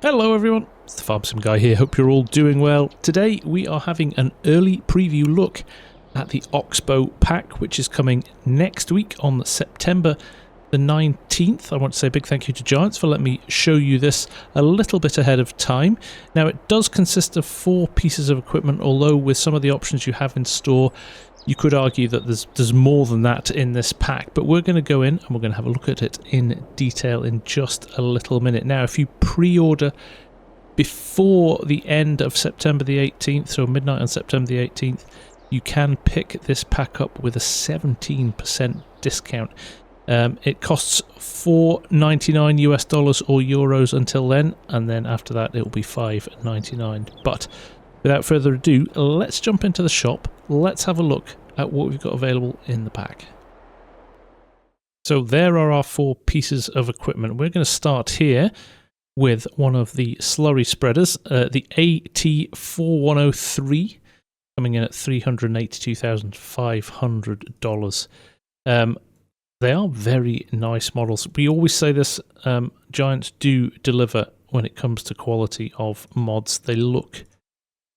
Hello everyone, it's the FarmSim guy here, hope you're all doing well. Today we are having an early preview look at the Oxbo pack, which is coming next week on September the 19th. I want to say a big thank you to Giants for letting me show you this a little bit ahead of time. Now it does consist of 4 pieces of equipment, although with some of the options you have in store, you could argue that there's more than that in this pack, but we're going to go in and we're going to have a look at it in detail in just a little minute. Now, if you pre-order before the end of September the 18th, so midnight on September the 18th, you can pick this pack up with a 17% discount. It costs $4.99 US dollars or euros until then, and then after that it will be $5.99. But without further ado, let's jump into the shop. Let's have a look at what we've got available in the pack. So there are our 4 pieces of equipment. We're going to start here with one of the slurry spreaders, the AT4103, coming in at $382,500. They are very nice models. We always say this, Giants do deliver when it comes to quality of mods. They look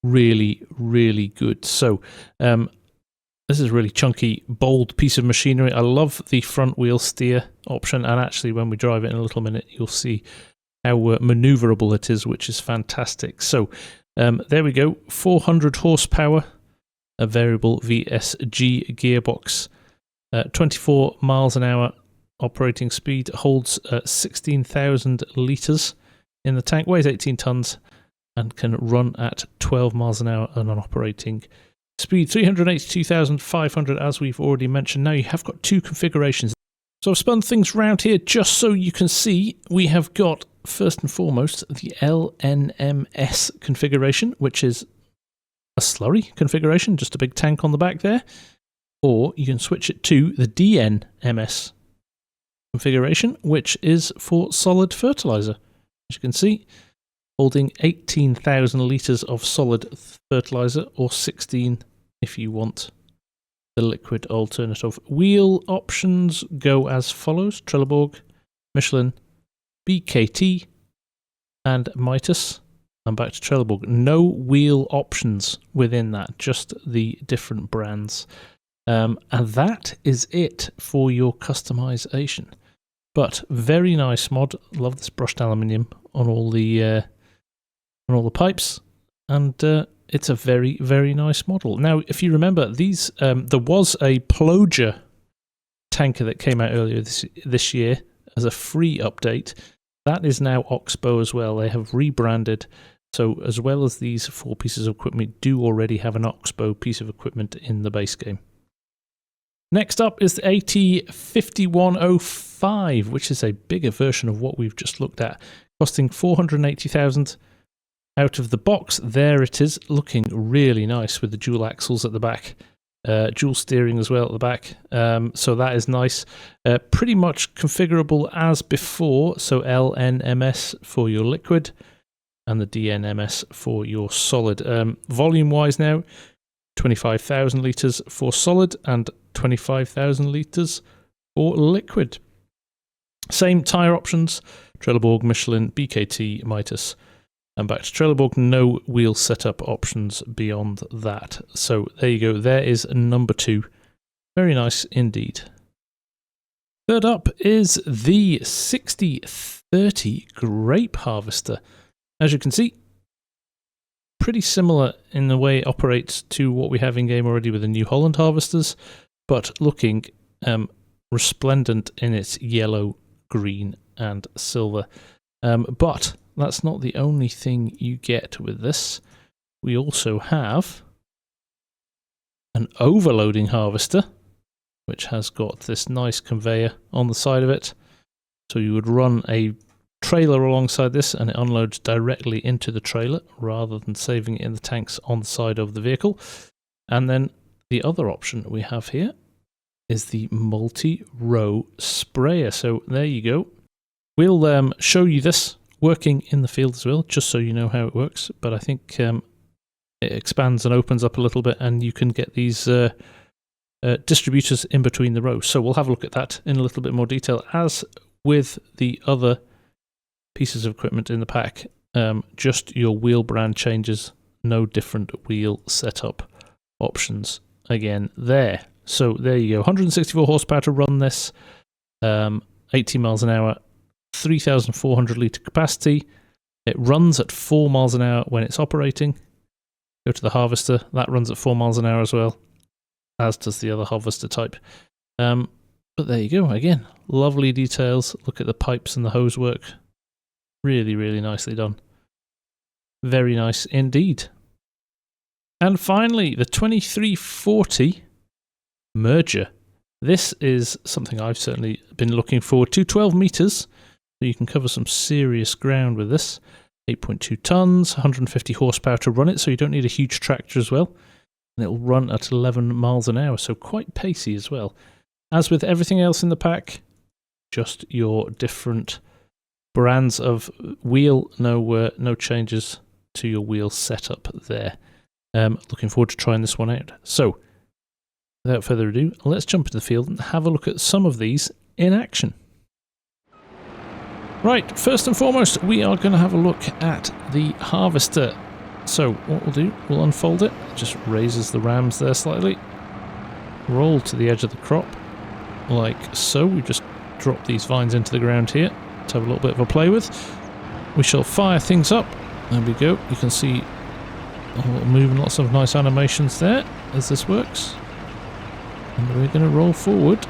really, really good. So this is a really chunky, bold piece of machinery. I love the front wheel steer option, and actually when we drive it in a little minute, you'll see how maneuverable it is, which is fantastic. So there we go, 400 horsepower, a variable VSG gearbox, 24 miles an hour operating speed, holds 16,000 litres in the tank, weighs 18 tonnes, and can run at 12 miles an hour on an operating speed. 382,500 as we've already mentioned. Now you have got 2 configurations. So I've spun things around here just so you can see. We have got, first and foremost, the LNMS configuration, which is a slurry configuration, just a big tank on the back there. Or you can switch it to the DNMS configuration, which is for solid fertilizer. As you can see, holding 18,000 litres of solid fertilizer, or 16 if you want the liquid alternative. Wheel options go as follows: Trelleborg, Michelin, BKT, and Mitas. And back to Trelleborg. No wheel options within that, just the different brands. And that is it for your customization. But very nice mod. Love this brushed aluminium on all the pipes, and it's a very, very nice model. Now, if you remember, these there was a Ploger tanker that came out earlier this year as a free update. That is now Oxbo as well. They have rebranded. So as well as these 4 pieces of equipment, we do already have an Oxbo piece of equipment in the base game. Next up is the AT5105, which is a bigger version of what we've just looked at, costing $480,000 out of the box. There it is, looking really nice with the dual axles at the back, dual steering as well at the back. So that is nice. Pretty much configurable as before. So LNMS for your liquid and the DNMS for your solid. Volume-wise now, 25,000 litres for solid and 25,000 litres for liquid. Same tyre options: Trelleborg, Michelin, BKT, Mitas. And back to Trelleborg, no wheel setup options beyond that. So there you go, there is number 2. Very nice indeed. Third up is the 6030 Grape harvester. As you can see, pretty similar in the way it operates to what we have in game already with the New Holland harvesters, but looking resplendent in its yellow, green and silver. But that's not the only thing you get with this. We also have an overloading harvester, which has got this nice conveyor on the side of it. So you would run a trailer alongside this and it unloads directly into the trailer rather than saving it in the tanks on the side of the vehicle. And then the other option we have here is the multi-row sprayer. So there you go. We'll show you this working in the field as well, just so you know how it works. But I think it expands and opens up a little bit, and you can get these distributors in between the rows. So we'll have a look at that in a little bit more detail. As with the other pieces of equipment in the pack, just your wheel brand changes, no different wheel setup options again there. So there you go, 164 horsepower to run this, 80 miles an hour, 3,400 litre capacity. It runs at 4 miles an hour when it's operating. Go to the harvester, that runs at 4 miles an hour as well, as does the other harvester type. But there you go, again, lovely details. Look at the pipes and the hose work. Really, really nicely done. Very nice indeed. And finally, the 2340 merger. This is something I've certainly been looking forward to. 12 meters, so you can cover some serious ground with this. 8.2 tons, 150 horsepower to run it, so you don't need a huge tractor as well. And it'll run at 11 miles an hour, so quite pacey as well. As with everything else in the pack, just your different brands of wheel, no changes to your wheel setup there. Looking forward to trying this one out. So, without further ado, let's jump into the field and have a look at some of these in action. Right, first and foremost, we are going to have a look at the harvester. So, what we'll do, we'll unfold it, just raises the rams there slightly, roll to the edge of the crop, like so. We just drop these vines into the ground here to have a little bit of a play with. We shall fire things up. There we go. You can see a little move and lots of nice animations there as this works. And we're going to roll forward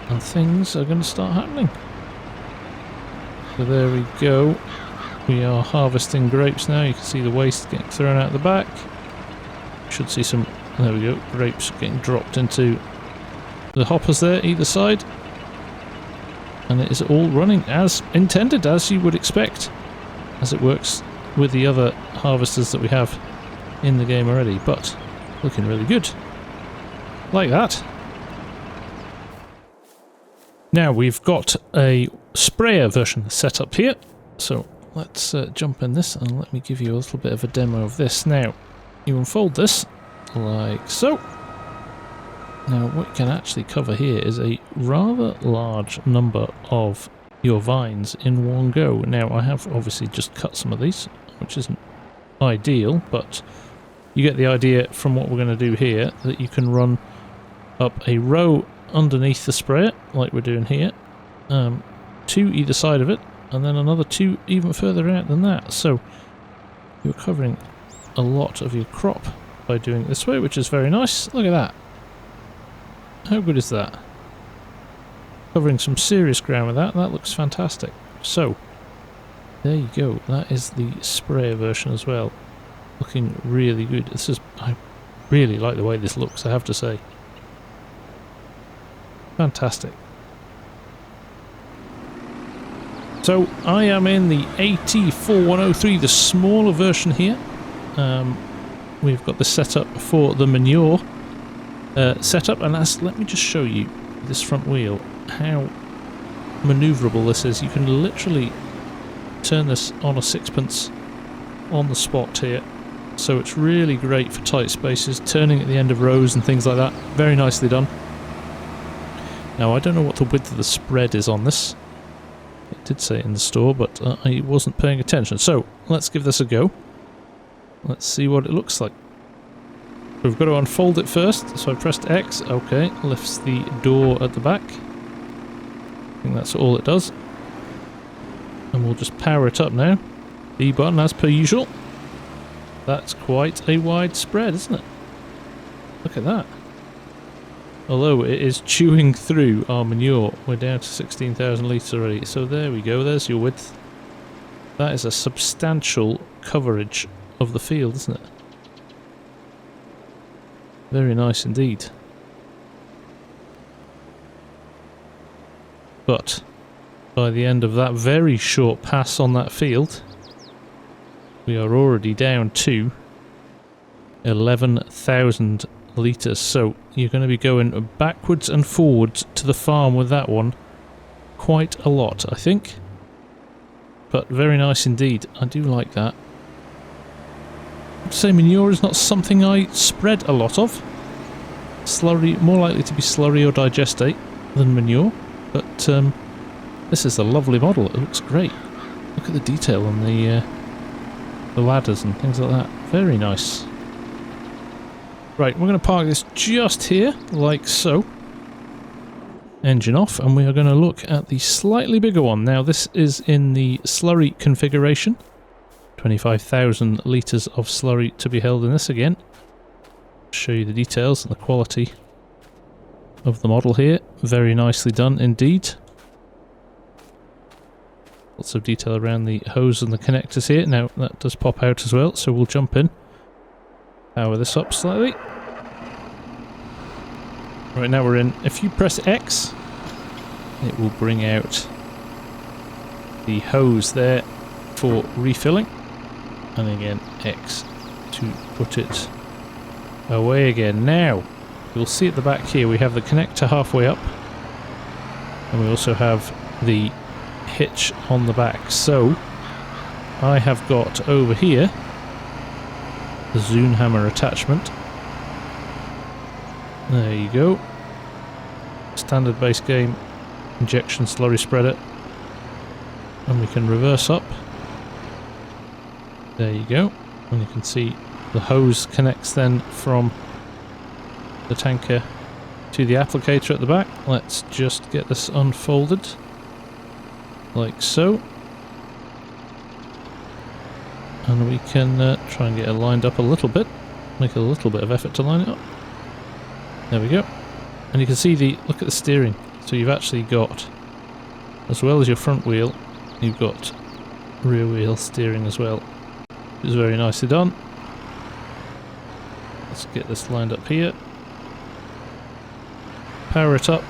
and things are going to start happening. So there we go. We are harvesting grapes now. You can see the waste getting thrown out the back. Should see some, there we go, grapes getting dropped into the hoppers there either side. And it is all running as intended, as you would expect, as it works with the other harvesters that we have in the game already, but looking really good. Like that. Now we've got a sprayer version set up here, so let's jump in this and let me give you a little bit of a demo of this. Now, you unfold this like so. Now what you can actually cover here is a rather large number of your vines in one go. Now I have obviously just cut some of these, which isn't ideal, but you get the idea from what we're going to do here, that you can run up a row underneath the sprayer, like we're doing here, two either side of it, and then another two even further out than that. So you're covering a lot of your crop by doing it this way, which is very nice. Look at that. How good is that? Covering some serious ground with that. That looks fantastic. So, there you go. That is the sprayer version as well. Looking really good. This is, I really like the way this looks, I have to say. Fantastic. So, I am in the AT4103, the smaller version here. We've got the setup for the manure setup, and let me just show you this front wheel, how manoeuvrable this is. You can literally turn this on a sixpence on the spot here, so it's really great for tight spaces, turning at the end of rows and things like that. Very nicely done. Now I don't know what the width of the spread is on this. It did say it in the store, but I wasn't paying attention. So let's give this a go. Let's see what it looks like. We've got to unfold it first, so I pressed X, okay, lifts the door at the back. I think that's all it does. And we'll just power it up now. B button as per usual. That's quite a wide spread, isn't it? Look at that. Although it is chewing through our manure, we're down to 16,000 litres already. So there we go, there's your width. That is a substantial coverage of the field, isn't it? Very nice indeed. But by the end of that very short pass on that field, we are already down to 11,000 litres. So you're going to be going backwards and forwards to the farm with that one quite a lot, I think. But very nice indeed. I do like that. I'd say manure is not something I spread a lot of. Slurry, more likely to be slurry or digestate than manure, but this is a lovely model. It looks great. Look at the detail on the ladders and things like that. Very nice. Right, we're going to park this just here, like so. Engine off, and we are going to look at the slightly bigger one. Now, this is in the slurry configuration. 25,000 litres of slurry to be held in this again. Show you the details and the quality of the model here. Very nicely done indeed. Lots of detail around the hose and the connectors here. Now, that does pop out as well, so we'll jump in. Power this up slightly. Right, now we're in. If you press X, it will bring out the hose there for refilling. And again, X to put it away again. Now, you'll see at the back here we have the connector halfway up. And we also have the hitch on the back. So, I have got over here the Zune hammer attachment. There you go. Standard base game injection slurry spreader. And we can reverse up. There you go. And you can see the hose connects then from the tanker to the applicator at the back. Let's just get this unfolded. Like so. And we can try and get it lined up a little bit. Make a little bit of effort to line it up. There we go. And you can see look at the steering. So you've actually got, as well as your front wheel, you've got rear wheel steering as well. Which is very nicely done. Let's get this lined up here. Power it up.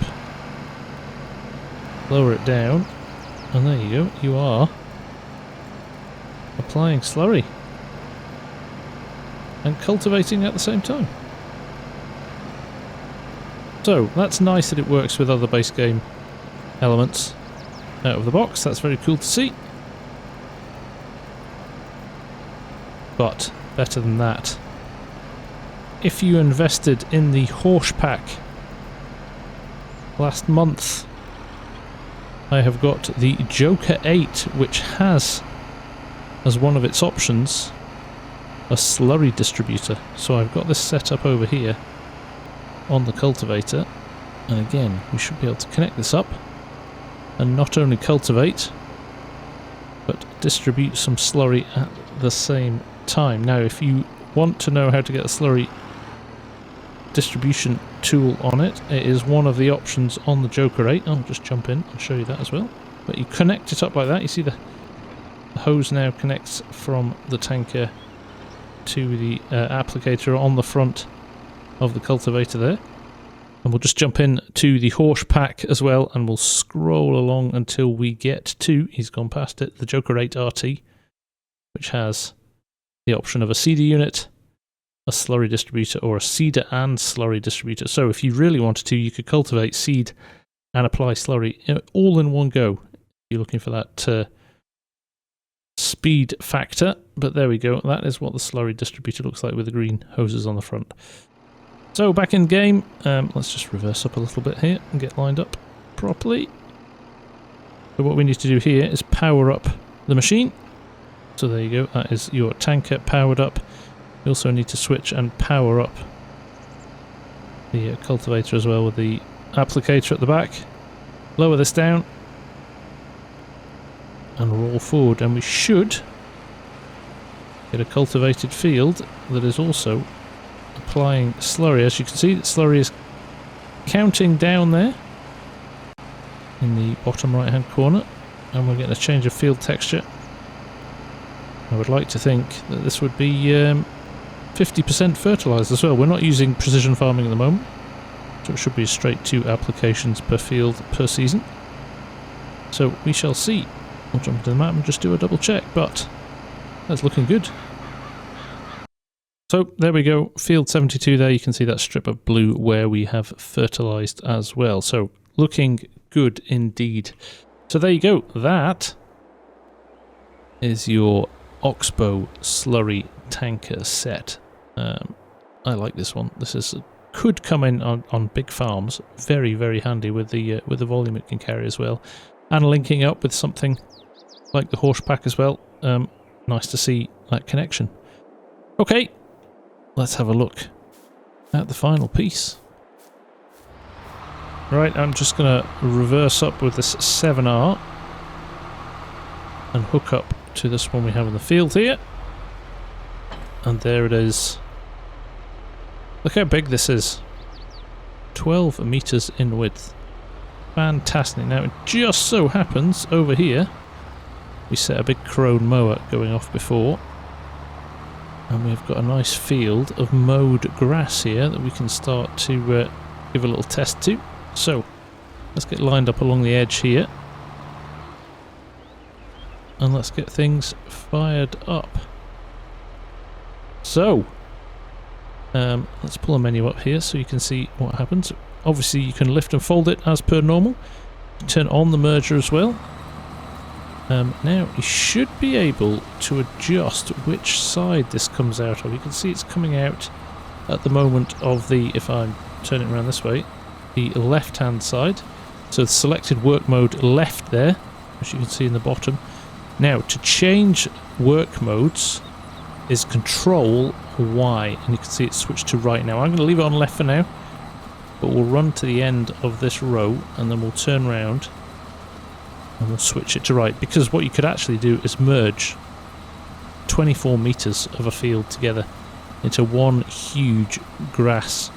Lower it down. And there you go. You are applying slurry. And cultivating at the same time. So, that's nice that it works with other base game elements out of the box. That's very cool to see. But, better than that, if you invested in the Horse Pack last month, I have got the Joker 8, which has, as one of its options, a slurry distributor. So I've got this set up over here on the cultivator, and again, we should be able to connect this up and not only cultivate, but distribute some slurry at the same time. Now, if you want to know how to get a slurry distribution tool on it, it is one of the options on the Joker 8. I'll just jump in and show you that as well. But you connect it up like that. You see the hose now connects from the tanker to the applicator on the front of the cultivator there. And we'll just jump in to the Horse Pack as well, and we'll scroll along until we get to, he's gone past it, the Joker 8 RT, which has the option of a seeder unit, a slurry distributor, or a seeder and slurry distributor. So if you really wanted to, you could cultivate, seed, and apply slurry all in one go. You're looking for that speed factor, but there we go. That is what the slurry distributor looks like with the green hoses on the front. So back in game, let's just reverse up a little bit here and get lined up properly. So what we need to do here is power up the machine. So there you go, that is your tanker powered up. You also need to switch and power up the cultivator as well with the applicator at the back. Lower this down and roll forward, and we should get a cultivated field that is also applying slurry. As you can see, the slurry is counting down there in the bottom right hand corner, and we're getting a change of field texture. I would like to think that this would be 50% fertilised as well. We're not using precision farming at the moment, so it should be straight 2 applications per field per season. So we shall see. I'll jump into the map and just do a double check, but that's looking good. So there we go, field 72 there, you can see that strip of blue where we have fertilised as well. So looking good indeed. So there you go, that is your Oxbo slurry tanker set. I like this one. This is could come in on big farms. Very, very handy with the volume it can carry as well. And linking up with something like the horse pack as well. Nice to see that connection. Okay, let's have a look at the final piece. Right, I'm just going to reverse up with this 7R and hook up to this one we have in the field here. And there it is. Look how big this is. 12 meters in width. Fantastic. Now it just so happens over here we set a big crone mower going off before, and we've got a nice field of mowed grass here that we can start to give a little test to. So let's get lined up along the edge here and let's get things fired up. So let's pull a menu up here so you can see what happens. Obviously you can lift and fold it as per normal. Turn on the merger as well. Now you should be able to adjust which side this comes out of. You can see it's coming out at the moment of the, if I turn it around this way, the left hand side. So the selected work mode left there, as you can see in the bottom. Now to change work modes is Control Y, and you can see it's switched to right now. I'm going to leave it on left for now, but we'll run to the end of this row and then we'll turn around and we'll switch it to right, because what you could actually do is merge 24 meters of a field together into one huge grass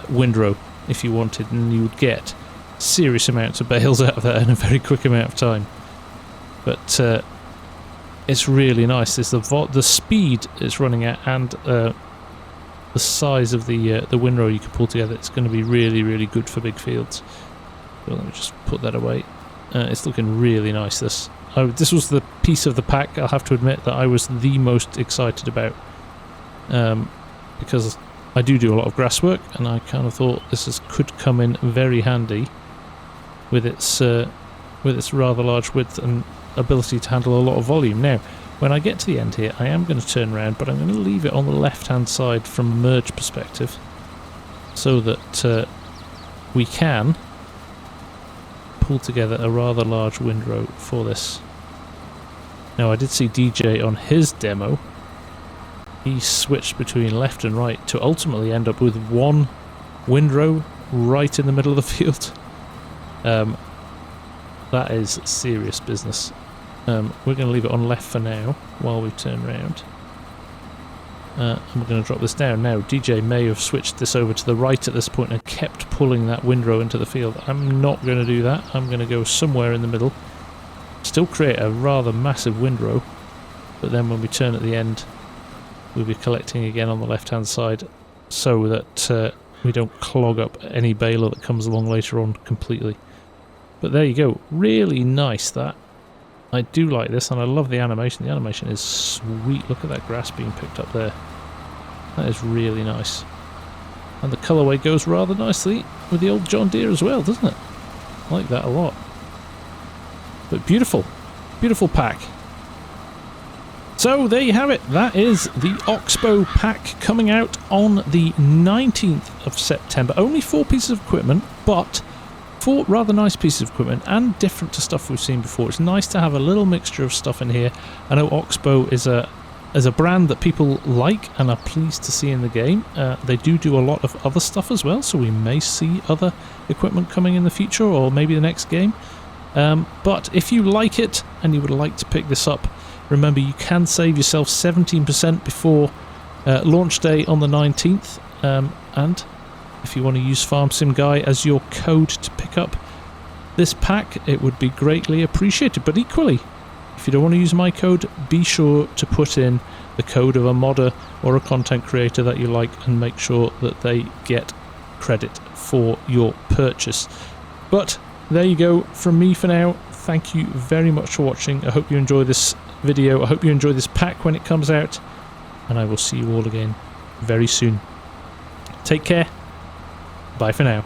windrow if you wanted, and you would get serious amounts of bales out of that in a very quick amount of time. But it's really nice. There's the speed it's running at, and the size of the windrow you can pull together. It's going to be really, really good for big fields. So let me just put that away. It's looking really nice. This was the piece of the pack, I'll have to admit, that I was the most excited about, because I do a lot of grass work, and I kind of thought this could come in very handy with its rather large width and ability to handle a lot of volume. Now, when I get to the end here, I am going to turn around, but I'm going to leave it on the left-hand side from a merge perspective, so that we can pull together a rather large windrow for this. Now, I did see DJ on his demo. He switched between left and right to ultimately end up with one windrow right in the middle of the field. That is serious business. We're going to leave it on left for now while we turn around. And we're going to drop this down. Now, DJ may have switched this over to the right at this point and kept pulling that windrow into the field. I'm not going to do that. I'm going to go somewhere in the middle. Still create a rather massive windrow, but then when we turn at the end, we'll be collecting again on the left-hand side, so that we don't clog up any baler that comes along later on completely. But there you go. Really nice, that. I do like this, and I love the animation. The animation is sweet. Look at that grass being picked up there. That is really nice. And the colourway goes rather nicely with the old John Deere as well, doesn't it? I like that a lot. But beautiful. Beautiful pack. So there you have it. That is the Oxbo pack coming out on the 19th of September. Only 4 pieces of equipment, but 4 rather nice pieces of equipment, and different to stuff we've seen before. It's nice to have a little mixture of stuff in here. I know Oxbo is a brand that people like and are pleased to see in the game. They do a lot of other stuff as well, so we may see other equipment coming in the future, or maybe the next game. But if you like it and you would like to pick this up, remember you can save yourself 17% before launch day on the 19th, and if you want to use FARMSIMGUY as your code to pick up this pack, it would be greatly appreciated. But equally, if you don't want to use my code, be sure to put in the code of a modder or a content creator that you like, and make sure that they get credit for your purchase. But there you go from me for now. Thank you very much for watching. I hope you enjoy this video. I hope you enjoy this pack when it comes out, and I will see you all again very soon. Take care. Bye for now.